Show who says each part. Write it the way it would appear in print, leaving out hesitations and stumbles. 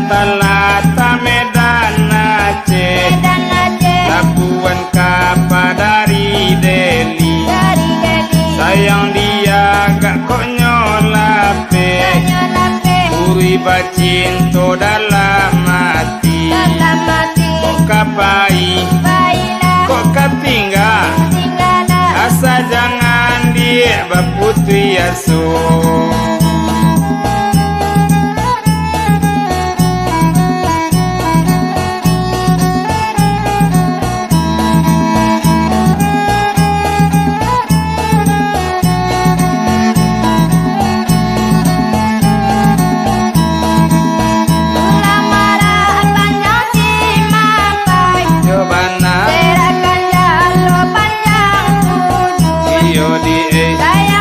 Speaker 1: Talata Medan Aceh, Labuan Kapar dari Delhi. Sayang dia gak konyolape, Uri bacinto dalam hati. Kok kapai, kok katinggal, asa jangan dia baputri aso.
Speaker 2: Sayang